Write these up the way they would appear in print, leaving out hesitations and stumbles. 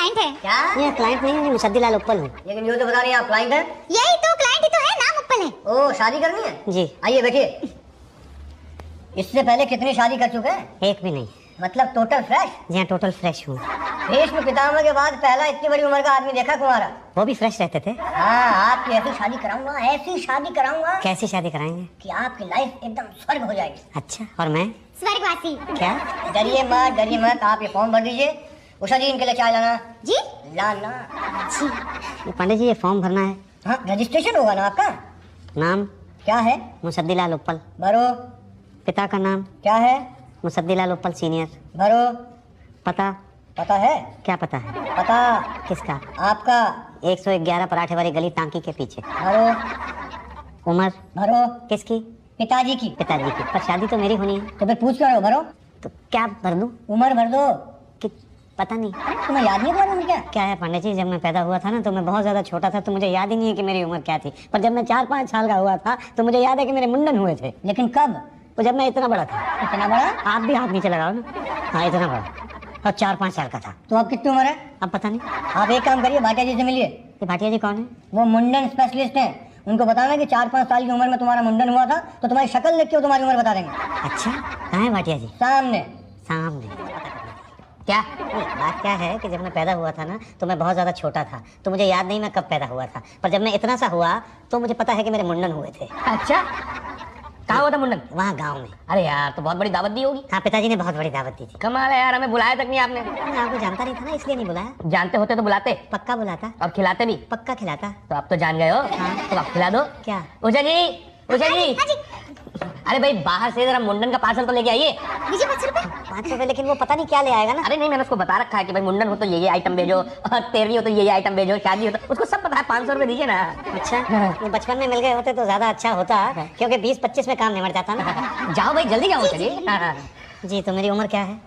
Client है। क्या? ये क्लाइंट नहीं है, मुसद्दीलाल उप्पल हूँ। लेकिन ये तो बता रही हैं आप क्लाइंट हैं। यही तो क्लाइंट ही तो है, नाम उप्पल है। ओह, शादी करनी है? जी। आइए बैठिए। इससे पहले कितनी शादी कर चुके हैं? एक भी नहीं। मतलब टोटल फ्रेश? जी हाँ, टोटल फ्रेश हूँ। भीष्म पितामह के बाद पहला इतनी बड़ी उम्र का आदमी देखा तुम्हारा। वो भी फ्रेश रहते थे। हाँ, आपकी ऐसी शादी कराऊंगा, ऐसी शादी कराऊंगा कैसी शादी कराएंगे? कि आपकी लाइफ एकदम स्वर्ग हो जाएगी। अच्छा, और मैं? स्वर्गवासी। क्या? डरिए मत, आप ये फॉर्म भर दीजिए। उषा जी, इनके लिए चाय लाना। जी लाना। जी। पंडित जी, ये फॉर्म भरना है। हाँ, रजिस्ट्रेशन होगा ना आपका? नाम क्या है? मुसद्दीलाल उप्पल। भरो। पिता का नाम? क्या है? मुसद्दीलाल उप्पल सीनियर। भरो। पता? पता है? क्या पता है? पता किसका? आपका। 111 पराठे वाली गली टांकी के पीछे। भरो। उम्र? भरो। किसकी? पिताजी की। पिताजी की। पर शादी तो मेरी होनी है। तो फिर पूछ क्यों रहे हो? भरो। तो क्या भर दूं? उम्र भर दो। कि पता नहीं। तुम्हें याद नहीं तुम्हारी उम्र क्या? क्या है पंडित जी, जब मैं पैदा हुआ था ना तो मैं बहुत ज्यादा छोटा था, तो मुझे याद ही नहीं है कि मेरी उम्र क्या थी। पर जब मैं 4-5 साल का हुआ था तो मुझे याद है कि मेरे मुंडन हुए थे। लेकिन कब? तो जब मैं इतना बड़ा था। इतना बड़ा? आप भी हाथ नीचे लगाओ ना। हाँ, इतना बड़ा। और 4-5 साल का था। तो अब कितनी उम्र है? अब पता नहीं। आप एक काम करिए, भाटिया जी से मिलिए। ये भाटिया जी कौन है? वो मुंडन स्पेशलिस्ट हैं। उनको बताना कि 4-5 साल की उम्र में तुम्हारा मुंडन हुआ था, तो तुम्हारी शक्ल देख के वो तुम्हारी उम्र बता देंगे। अच्छा, कहाँ है भाटिया जी? सामने। सामने। क्या बात क्या है कि जब मैं पैदा हुआ था ना तो मैं बहुत ज़्यादा छोटा था, तो मुझे याद नहीं मैं कब पैदा हुआ था। पर जब मैं इतना सा हुआ तो मुझे पता है कि मेरे मुंडन हुए थे। अच्छा, कहाँ हुआ था मुंडन? वहाँ गांव में। अरे यार, तो बहुत बड़ी दावत दी होगी। हाँ, पिताजी ने बहुत बड़ी दावत दी थी। कमाल है यार, हमें बुलाया तक नहीं आपने। मैं आपको जानता नहीं था ना, इसलिए नहीं बुलाया। जानते होते तो बुलाते। पक्का बुलाता। और खिलाते भी। पक्का खिलाता। तो आप तो जान गए हो। हाँ। तो आप खिला दो। क्या? उषा जी, उषा जी। अरे भाई, बाहर से जरा मुंडन का पार्सल तो लेके आइए। दीजिए 5 रुपए। 5 रुपए? लेकिन वो पता नहीं क्या ले आएगा ना। अरे नहीं, मैंने उसको बता रखा है कि भाई मुंडन हो तो ये आइटम भेजो, और तेरवी हो तो ये आइटम भेजो, शादी हो तो उसको सब पता है। 500 रुपए दीजिए ना। अच्छा, वो बचपन में मिल गए होते तो ज्यादा अच्छा होता, क्योंकि 20-25 में काम निमट जाता ना। जाओ भाई, जल्दी जाओ उषा जी। जी, तो मेरी उम्र क्या है?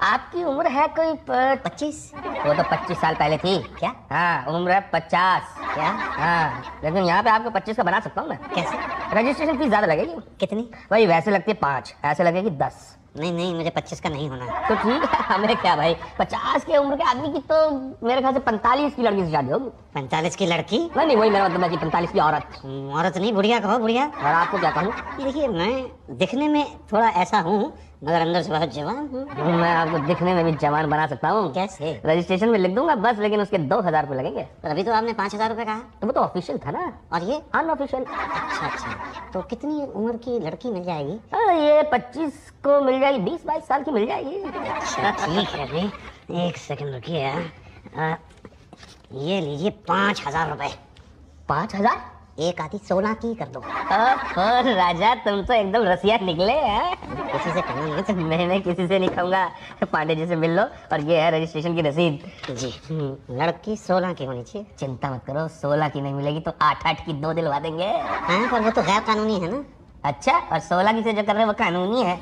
आपकी उम्र है कोई 25। वो तो 25 साल पहले थी। क्या? हाँ, उम्र है 50। क्या? हाँ, लेकिन यहाँ पे आपको 25 का बना सकता हूँ मैं। कैसे? रजिस्ट्रेशन फीस ज्यादा लगेगी। कितनी? भाई वैसे लगती है 5, ऐसे लगेगी 10। नहीं, मुझे 25 का नहीं होना है। तो ठीक है, हमें क्या भाई, 50 के उम्र के आदमी की तो मेरे ख्याल से 45 की लड़की से शादी होगी। 45 की लड़की? नहीं, वही मेरा मतलब है कि 45 की औरत। औरत नहीं, बुढ़िया कहो, बुढ़िया। और आपको क्या कहूँ? देखिए, मैं दिखने में थोड़ा ऐसा हूँ, मगर अंदर से बहुत जवान हूँ। मैं आपको दिखने में भी जवान बना सकता हूँ। कैसे? रजिस्ट्रेशन में लिख दूंगा बस, लेकिन उसके 2000 रुपए लगेंगे। पर अभी तो आपने 5000 रुपए कहा। तो वो तो ऑफिशियल था ना, और ये? अनऑफिशियल। अच्छा, तो कितनी उम्र की लड़की मिल जाएगी? ये 25 को मिल जाएगी, 20-22 साल की मिल जाएगी। अच्छा, ठीक है। अभी 1 सेकंड रुकिए। ये लीजिए 5000 रुपए। 5000? एक आधी 16 की कर दो। राजा, तुम तो एकदम रसिया निकले हैं। किसी से कहना नहीं। मैं किसी से नहीं कहूँगा। पांडे जी से मिल लो, और ये है रजिस्ट्रेशन की रसीद। जी। लड़की 16 की होनी चाहिए। चिंता मत करो, 16 की नहीं मिलेगी तो 8-8 की 2 दिलवा देंगे। हाँ, पर वो तो गैर कानूनी है ना। अच्छा, और 16 की से जो कर रहे हैं वो कानूनी है।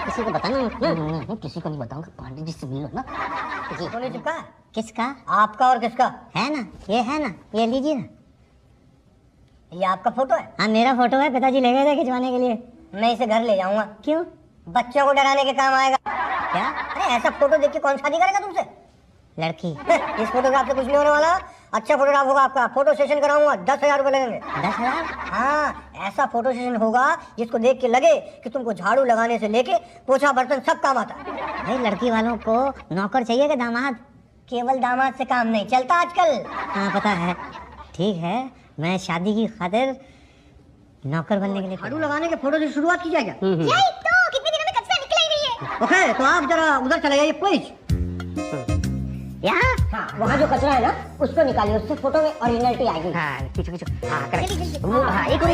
किसी को बताना नहीं, किसी को नहीं बताऊंगा। पांडे जी से मिलो ना। तो नहीं चिपका? किसका? आपका और किसका? है ना, ये है ना, ये लीजिए ना। ये आपका फोटो है? हाँ, मेरा फोटो है। पिताजी ले गए थे खिंचवाने के लिए। मैं इसे घर ले जाऊंगा। क्यों? बच्चों को डराने के काम आएगा। क्या? अरे ऐसा फोटो देख के कौन शादी करेगा तुमसे? लड़की? इस फोटोग्राफ से कुछ नहीं होने वाला। अच्छा फोटोग्राफ होगा आपका। फोटो सेशन कराऊंगा, 10,000 रुपए लगेंगे। 10,000? हाँ, ऐसा फोटो सेशन होगा जिसको देख के लगे कि तुमको झाड़ू लगाने से लेके पोछा बर्तन सब काम आता है। भाई, लड़की वालों को नौकर चाहिए कि दामाद? केवल दामाद से काम नहीं चलता आजकल। हाँ, पता है। ठीक है, मैं शादी की खातिर नौकर बनने के लिए झाड़ू लगाने के फोटो से शुरुआत की जाएगा। यही तो, कितने दिनों में कचरा निकल ही रही है। ओके, तो आप जरा उधर चले जाइए प्लीज। यहाँ? हाँ, वहाँ जो कचरा है ना, उसको निकालिए, उससे फोटो में ओरिजिनलिटी आएगी। हाँ, खींचो। हाँ, करेक्ट। जल्दी। हाँ, एक और।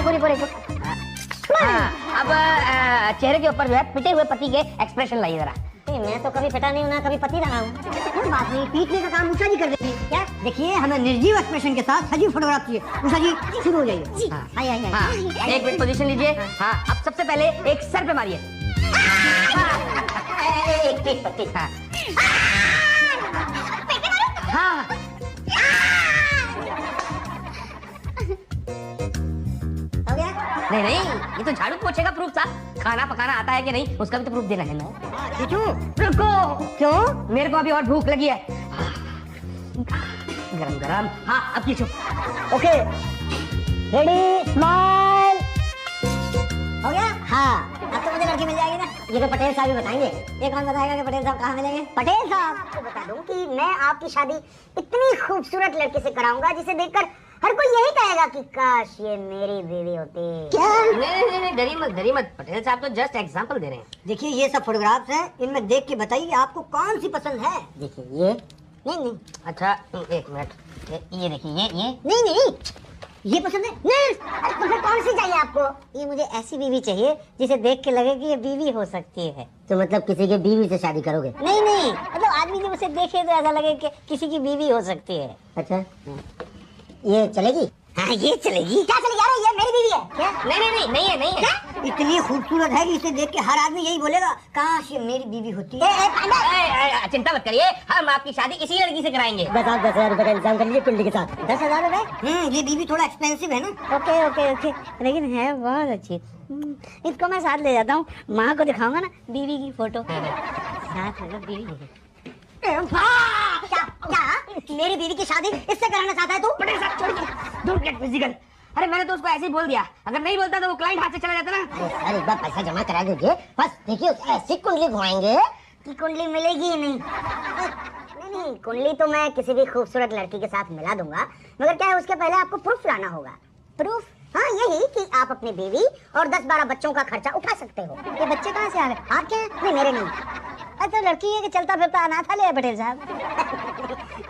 हाँ, अब चेहरे के ऊपर जो है पिटे हुए पति के एक्सप्रेशन लाइए जरा। मैं तो कभी पिटा नहीं हूँ ना, कभी पति रहा हूँ। कोई बात नहीं, पीटने का काम उषा जी कर देगी। क्या? देखिए, हमें निर्जीव एक्सप्रेशन के साथ सजीव फोटोग्राफ चाहिए। उषा जी, शुरू हो जाइए। हाँ, आइए। हाँ, एक मिनट पोजीशन लीजिए। हाँ, अब सबसे पहले एक सर पे मारिए। एक पीठ पर पीठ। हाँ, हाँ, हो गया? नहीं, ये तो झाड़ू पोछे का प्रूफ था। खाना पकाना आता है कि नहीं उसका भी तो प्रूफ देना है ना। क्यों? रुको। क्यों? मेरे को अभी और भूख लगी है। गरम गरम। हाँ अब खींचो। ओके रेडी स्माइल हो गया। हाँ अब तो मुझे लड़की मिल जाएगी ना। ये तो पटेल साहब ही बताएंगे। ये कौन बताएगा कि पटेल साहब कहाँ मिलेंगे? पटेल साहब आपको बता दूं कि मैं आपकी शादी इतनी खूबसूरत लड़की से कराऊंगा जिसे देखकर हर कोई यही कहेगा कि काश ये मेरी बीवी होती। क्या? नहीं, डरी मत। पटेल साहब तो जस्ट एग्जांपल दे रहे हैं। देखिए ये सब फोटोग्राफ्स हैं, इनमें देख के बताइए आपको कौन सी पसंद है। देखिए ये नहीं अच्छा एक मिनट, ये देखिए ये नहीं ये पसंद है। नहीं, तो फिर कौन सी चाहिए आपको? ये मुझे ऐसी बीवी चाहिए जिसे देख के लगे कि ये बीवी हो सकती है। तो मतलब किसी के बीवी से शादी करोगे? नहीं मतलब आदमी जब उसे देखे तो ऐसा लगे कि किसी की बीवी हो सकती है। अच्छा ये चलेगी? हाँ ये चलेगी। क्या चलेगी? अरे ये मेरी बीवी है। क्या? नहीं है। इतनी खूबसूरत है कि इसे देख के हर आदमी यही बोलेगा काश ये मेरी बीवी होती है। चिंता मत करिए, हम आपकी शादी इसी लड़की से कराएंगे। बस आप 10,000 रुपए का इंतजाम कर लीजिए कुंडली के साथ। 10,000 रुपए? ये बीवी थोड़ा एक्सपेंसिव है ना। ओके लेकिन है बहुत अच्छी। इसको मैं साथ ले जाता हूँ, माँ को दिखाऊंगा ना बीवी की फोटो। साथ में बीवी। क्या मेरी बीवी की शादी इससे कराना चाहता है तू? पटेल साहब छोड़िए, डोंट गेट फिजिकल। अरे मैंने तो उसको ऐसे ही बोल दिया, अगर नहीं बोलता तो वो क्लाइंट हाथ से चला जाता ना। अरे एक बार पैसा जमा करा दीजिए बस। देखिए ऐसी कुंडली घुमाएंगे कि कुंडली मिलेगी ही नहीं। नहीं कुंडली तो मैं किसी भी खूबसूरत लड़की के साथ मिला दूंगा, मगर क्या है उसके पहले आपको प्रूफ लाना होगा। प्रूफ? हाँ यही कि आप अपनी बीवी और 10-12 बच्चों का खर्चा उठा सकते हो। ये बच्चे कहाँ से आ गए? आपके? नहीं मेरे नहीं। अच्छा लड़की है कि चलता फिरता अनाथालय है पटेल साहब?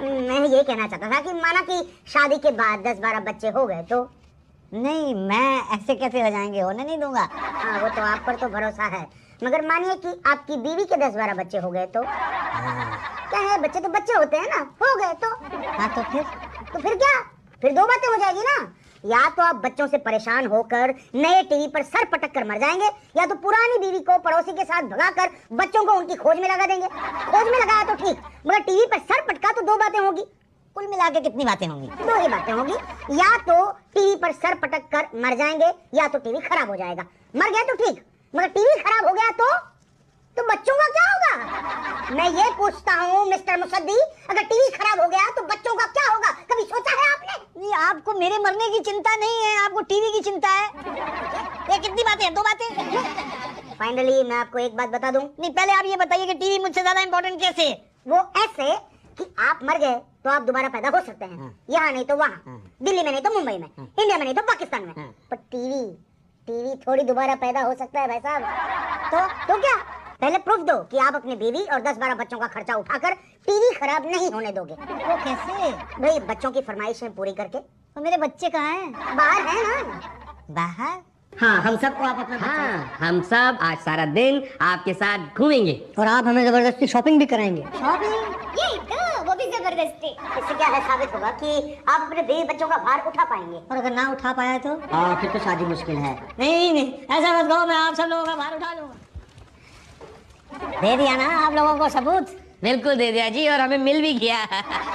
मैं ये कहना चाहता था कि माना कि शादी के बाद 10-12 बच्चे हो गए तो? नहीं मैं ऐसे कैसे हो जाएंगे, होने नहीं दूंगा। हाँ वो तो आप पर तो भरोसा है, मगर मानिए कि आपकी बीवी के 10-12 बच्चे हो गए तो? क्या है, बच्चे तो बच्चे होते हैं ना, हो गए तो? हाँ तो फिर क्या? फिर दो बातें हो जाएगी ना। या तो आप बच्चों से परेशान होकर नए टीवी पर सर पटक कर मर जाएंगे, या तो पुरानी बीवी को पड़ोसी के साथ भगाकर बच्चों को उनकी खोज में लगा देंगे। खोज में लगाया तो ठीक, मगर टीवी पर सर पटका तो दो बातें होगी। कुल मिला के कितनी बातें होंगी? दो ही बातें होगी, या तो टीवी पर सर पटक कर मर जाएंगे या तो टीवी खराब हो जाएगा। मर गया तो ठीक, मगर टीवी खराब हो गया तो बच्चों का क्या होगा? मैं ये पूछता हूँ मिस्टर मुसद्दी, अगर टीवी खराब हो गया तो बच्चों का क्या होगा? कभी सोचा है आपने? नहीं आपको मेरे मरने की चिंता नहीं है, आपको टीवी की चिंता है। ये कितनी बातें हैं? दो बातें। फाइनली मैं आपको एक बात बता दूं। नहीं पहले आप ये बताइए कि टीवी मुझसे ज्यादा इम्पोर्टेंट कैसे है? वो ऐसे कि आप मर गए तो आप दोबारा पैदा हो सकते हैं, यहाँ नहीं तो वहाँ, दिल्ली में नहीं तो मुंबई में, इंडिया में नहीं तो पाकिस्तान में। पर टीवी थोड़ी दोबारा पैदा हो सकता है भाई साहब। तो क्या? पहले प्रूफ दो कि आप अपनी बीवी और 10-12 बच्चों का खर्चा उठाकर टीवी खराब नहीं होने दोगे। वो कैसे? भाई बच्चों की फरमाइशें पूरी करके। तो मेरे बच्चे कहाँ हैं? बाहर है ना। बाहर? हाँ हम सबको आप अपना हाँ हम सब आज सारा दिन आपके साथ घूमेंगे और आप हमें जबरदस्ती शॉपिंग भी कराएंगे। ये तो वो भी जबरदस्ती। इससे क्या है, साबित होगा कि आप अपने बीवी बच्चों का भार उठा पाएंगे। और अगर ना उठा पाया तो? फिर तो शादी मुश्किल है। नहीं ऐसा मत कहो, मैं आप सब लोगों का भार उठा लूंगा। दे दिया ना आप लोगों को सबूत? बिल्कुल दे दिया जी, और हमें मिल भी गया।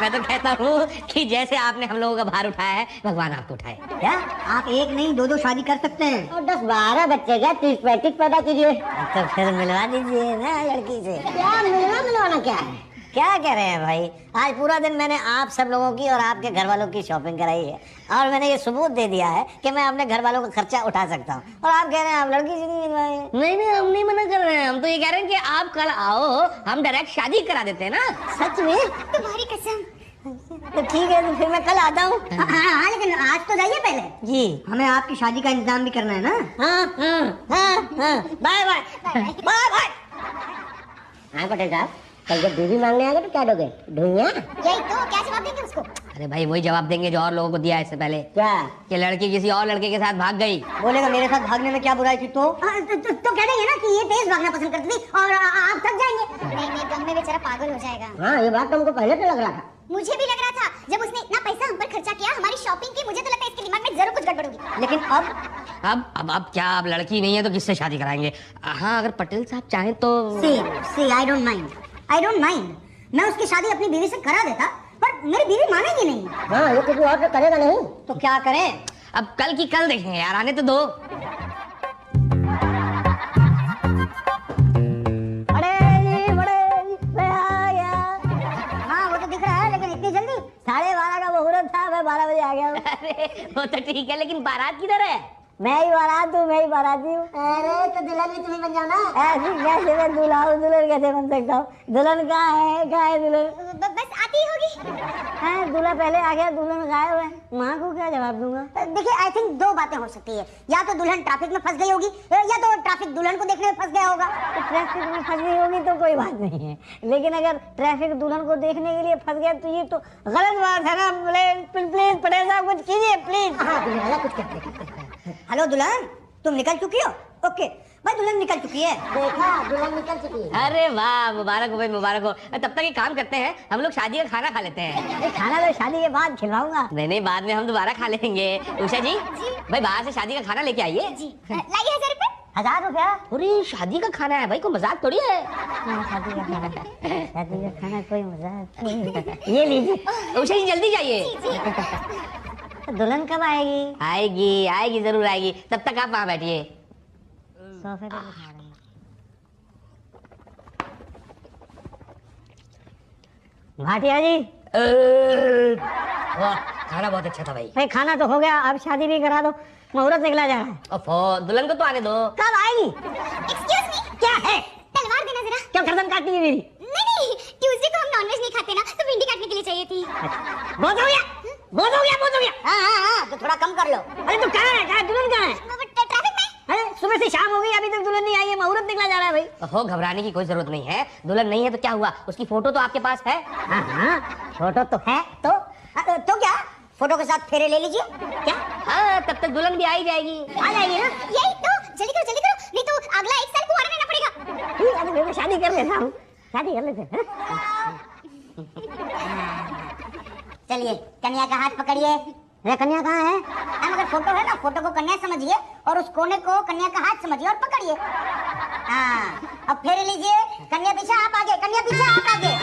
मैं तो कहता हूँ कि जैसे आपने हम लोगों का भार उठाया है, भगवान आपको उठाए। क्या आप एक नहीं दो दो शादी कर सकते हैं? और 10-12 बच्चे क्या 30-35 पैदा कीजिए। तो फिर मिलवा दीजिए ना लड़की से। क्या मिलवाना क्या है? क्या कह रहे हैं भाई, आज पूरा दिन मैंने आप सब लोगों की और आपके घर वालों की शॉपिंग कराई है, और मैंने ये सबूत दे दिया है कि मैं अपने घर वालों का खर्चा उठा सकता हूँ, और आप कह रहे हैं आप लड़की से नहीं मिलवाए। नहीं हम नहीं मना कर रहे हैं, हम तो ये कह रहे हैं कि आप कल आओ, हम डायरेक्ट शादी करा देते हैं ना। सच में? तुम्हारी कसम। तो ठीक है, तो फिर मैं कल आता हूँ। हाँ लेकिन आज तो जाइए पहले जी। हमें आपकी शादी का इंतजाम भी करना है ना। हाँ बाय बाय। हाँ पटेल साहब, कल जब बीवी मांगने आएगा तो क्या दोगे? ढूंढिया? यही तो, क्या जवाब देंगे उसको? अरे भाई वही जवाब देंगे जो और लोगों को दिया इससे पहले, क्या? कि लड़की किसी और लड़के के साथ भाग गई। बोलेगा मेरे साथ भागने में क्या बुराई थी? तो कह देंगे ना कि ये तेज भागना पसंद करती थी और आप थक जाएंगे। नहीं गम में बेचारा पागल हो जाएगा। हाँ ये बात तो हमको पहले से लग रहा था। मुझे भी लग रहा था, जब उसने इतना पैसा हम पर खर्चा किया हमारी शॉपिंग की, मुझे तो लगता है इसके दिमाग में जरूर कुछ गड़बड़ होगी। लेकिन अब क्या, अब लड़की नहीं है तो किससे शादी कराएंगे? हाँ अगर पटेल साहब चाहें तो। सी आई डोंट माइंड। मैं उसकी शादी अपनी बीवी से करा देता, पर मेरी बीवी मानेगी नहीं। हाँ ये किसी और से करेगा नहीं तो क्या करें? अब कल की कल देखेंगे यार, आने तो दो। हाँ वो तो दिख रहा है, लेकिन इतनी जल्दी? 12 बजे आ गया हूँ। अरे वो तो ठीक है, लेकिन बारात किधर है? मैं ही बारात हूँ, मैं ही बाराती हूँ। अरे तो दुल्हन भी तुम्हें बन जाओ ना। ऐसी कैसे मैं दूल्हा हूँ, दुल्हन कैसे बन सकता हूँ? दुल्हन कहाँ है दुल्हन? बस आती ही होगी। है दूल्हा पहले आ गया, दुल्हन गायब है। माँ को क्या जवाब दूंगा? देखिए आई थिंक दो बातें हो सकती है, या तो दुल्हन ट्रैफिक में फंस गई होगी, या तो ट्रैफिक दुल्हन को देखने में फंस गया होगा। तो ट्रैफिक में फंस गई होगी तो कोई बात नहीं है, लेकिन अगर ट्रैफिक दुल्हन को देखने के लिए फंस गया तो ये तो गलत बात है ना। प्लीज पटेल साहब कुछ कीजिए प्लीज। हाँ दुल्हन कुछ करते। हेलो दुल्हन, तुम निकल चुकी हो? ओके भाई, दुल्हन निकल चुकी है। देखा, दुल्हन निकल चुकी है। अरे वाह, मुबारक हो भाई, मुबारक हो। तब तक एक काम करते हैं, हम लोग शादी का खाना खा लेते हैं। ये खाना तो शादी के बाद खिलवाऊंगा। नहीं बाद में हम दोबारा खा लेंगे। उषा जी भाई, बाहर से शादी का खाना लेके आइए। लाइए 1000 रुपए। 1000 रुपया? अरे शादी का खाना है भाई, कोई मजाक थोड़ी है। शादी का खाना, शादी का खाना कोई मजाक। ये लीजिए। उषा जी जल्दी जाइए। दुल्हन कब आएगी? आएगी आएगी, जरूर आएगी। तब तक आप वहाँ बैठिए। सोफे पे बिठा रहे हैं। भाटिया जी, वाह, खाना बहुत अच्छा था भाई। भाई खाना तो हो गया, अब शादी भी करा दो, मुहूर्त निकला जा रहा है। ओफो, दुल्हन को तो आने दो। कब आएगी? एक्सक्यूज मी, क्या है? तलवार देना जरा। क्यों गर्दन काटनी है मेरी? नहीं, ट्यूसडे को हम नॉनवेज नहीं खाते ना, तो भिंडी काटने के लिए चाहिए थी। बहुत हो गया, बहुत हो गया, बहुत हो गया। हाँ, तो थोड़ा कम कर लो। अरे तो कहाँ है, कहाँ दुल्हन कहाँ है? ट्रैफिक में। अरे सुबह से शाम हो गई, अभी तक दुल्हन नहीं आई है, मुहूर्त निकला जा रहा है भाई। ओहो, घबराने की कोई जरूरत नहीं है। दुल्हन नहीं है तो क्या हुआ, उसकी फोटो तो आपके पास है। हाँ, फोटो तो है। तो क्या, फोटो के साथ फेरे ले लीजिए। क्या हाँ, तब तक दुल्हन भी आ ही जाएगी। आ जाएगी ना? यही तो, जल्दी करो, नहीं तो अगला 1 साल कुंवारा रहना पड़ेगा। ठीक है, तो मैं शादी कर लेता हूँ, शादी कर लेते हैं। चलिए कन्या का हाथ पकड़िए। अरे कन्या कहाँ है? अगर फोटो है ना, फोटो को कन्या समझिए और उस कोने को कन्या का हाथ समझिए और पकड़िए। हाँ, अब फेरे लीजिए। कन्या पीछे, आप आगे, कन्या पीछे, आप आगे।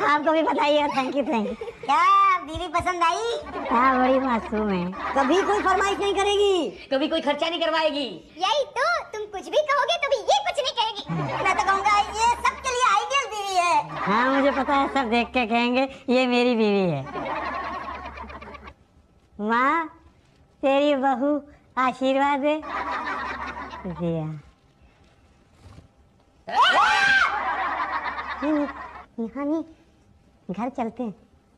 आपको भी बताइए। Thank you. क्या बीवी पसंद आई? हाँ, बड़ी मासूम है, कभी कोई फरमाइश नहीं करेगी, कभी कोई खर्चा नहीं करवाएगी। यही तो, तुम कुछ भी कहोगे तो भी ये कुछ नहीं कहेगी। मैं तो कहूँगा ये सबके लिए आइडियल बीवी है। हाँ मुझे पता है, सब देख के कहेंगे ये मेरी बीवी है। माँ, तेरी बहू आशीर्वाद दे। दिया। यहाँ नहीं, घर चलते हैं।